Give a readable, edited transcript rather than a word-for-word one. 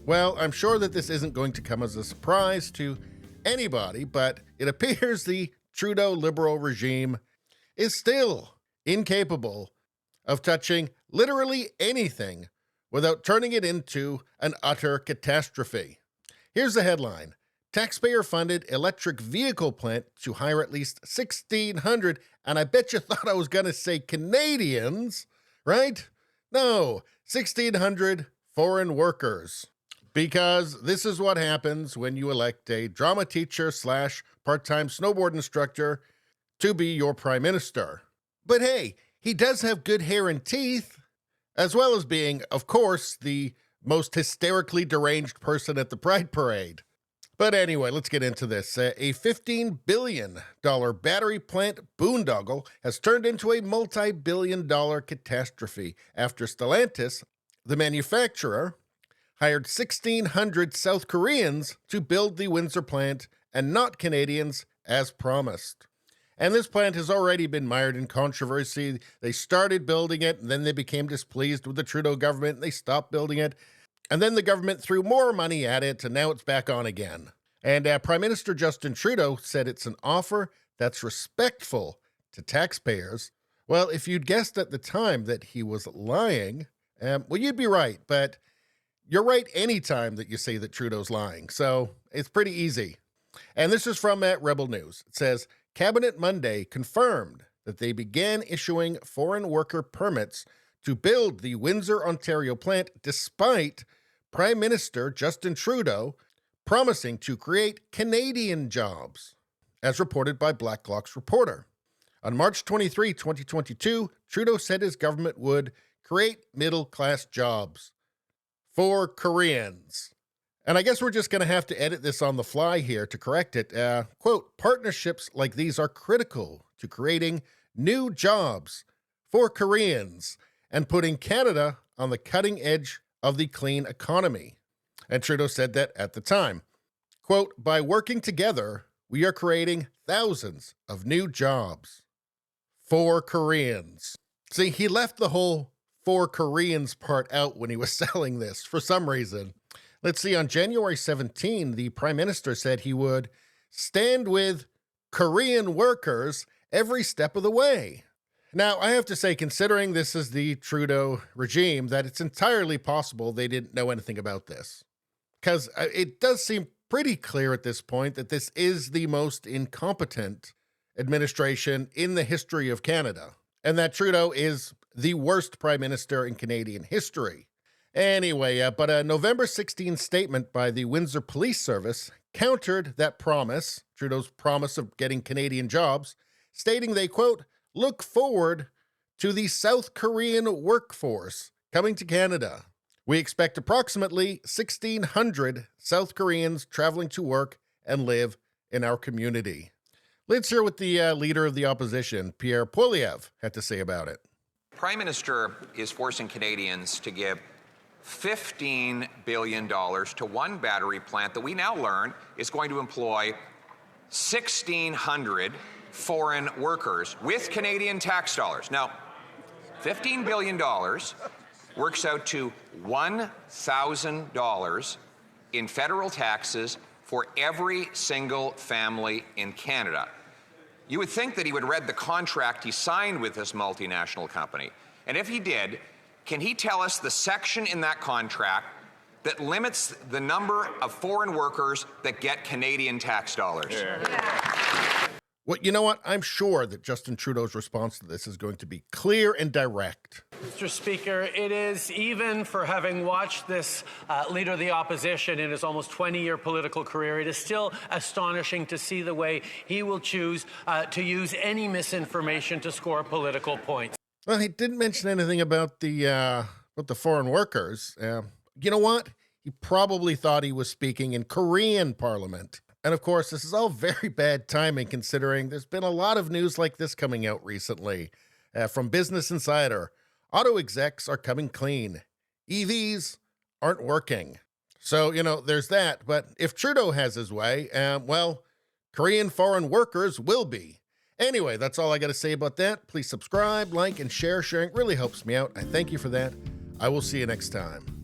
Well, I'm sure that this isn't going to come as a surprise to anybody, but it appears the Trudeau Liberal regime is still incapable of touching literally anything without turning it into an utter catastrophe. Here's the headline. Taxpayer-funded electric vehicle plant to hire at least 1,600, and I bet you thought I was going to say Canadians, right? No, 1,600 foreign workers. Because this is what happens when you elect a drama teacher / part-time snowboard instructor to be your prime minister. But hey, he does have good hair and teeth, as well as being, of course, the most hysterically deranged person at the Pride Parade. But anyway, let's get into this. A $15 billion battery plant, Boondoggle, has turned into a multi-billion-dollar catastrophe after Stellantis, the manufacturer, hired 1,600 South Koreans to build the Windsor plant and not Canadians, as promised. And this plant has already been mired in controversy. They started building it, and then they became displeased with the Trudeau government, and they stopped building it. And then the government threw more money at it, and now it's back on again. And Prime Minister Justin Trudeau said it's an offer that's respectful to taxpayers. Well, if you'd guessed at the time that he was lying, well, you'd be right, but you're right any time that you say that Trudeau's lying, so it's pretty easy. And this is from Rebel News. It says, Cabinet Monday confirmed that they began issuing foreign worker permits to build the Windsor, Ontario plant despite Prime Minister Justin Trudeau promising to create Canadian jobs, as reported by Blacklock's reporter. On March 23, 2022, Trudeau said his government would create middle-class jobs for Koreans. And I guess we're just going to have to edit this on the fly here to correct it. Quote, partnerships like these are critical to creating new jobs for Koreans and putting Canada on the cutting edge of the clean economy. And Trudeau said that at the time. Quote, by working together, we are creating thousands of new jobs for Koreans. See, he left the whole for Koreans part out when he was selling this for some reason. Let's see, on January 17, the Prime Minister said he would stand with Korean workers every step of the way. Now, I have to say, considering this is the Trudeau regime, that it's entirely possible they didn't know anything about this. Because it does seem pretty clear at this point that this is the most incompetent administration in the history of Canada, and that Trudeau is the worst prime minister in Canadian history. Anyway, but a November 16 statement by the Windsor Police Service countered that promise, Trudeau's promise of getting Canadian jobs, stating they, quote, look forward to the South Korean workforce coming to Canada. We expect approximately 1,600 South Koreans traveling to work and live in our community. Let's hear what the leader of the opposition, Pierre Poulin, had to say about it. Prime Minister is forcing Canadians to give $15 billion to one battery plant that we now learn is going to employ 1,600 foreign workers with Canadian tax dollars. Now, $15 billion works out to $1,000 in federal taxes for every single family in Canada. You would think that he would read the contract he signed with this multinational company. And if he did, can he tell us the section in that contract that limits the number of foreign workers that get Canadian tax dollars? Yeah. Well, you know what? I'm sure that Justin Trudeau's response to this is going to be clear and direct. Mr. Speaker, it is, even for having watched this leader of the opposition in his almost 20-year political career, it is still astonishing to see the way he will choose to use any misinformation to score political points. Well, he didn't mention anything about the foreign workers. You know what? He probably thought he was speaking in Korean Parliament. And of course, this is all very bad timing considering there's been a lot of news like this coming out recently. From Business Insider, auto execs are coming clean. EVs aren't working. So, there's that. But if Trudeau has his way, well, Korean foreign workers will be. Anyway, that's all I got to say about that. Please subscribe, like, and share. Sharing really helps me out. I thank you for that. I will see you next time.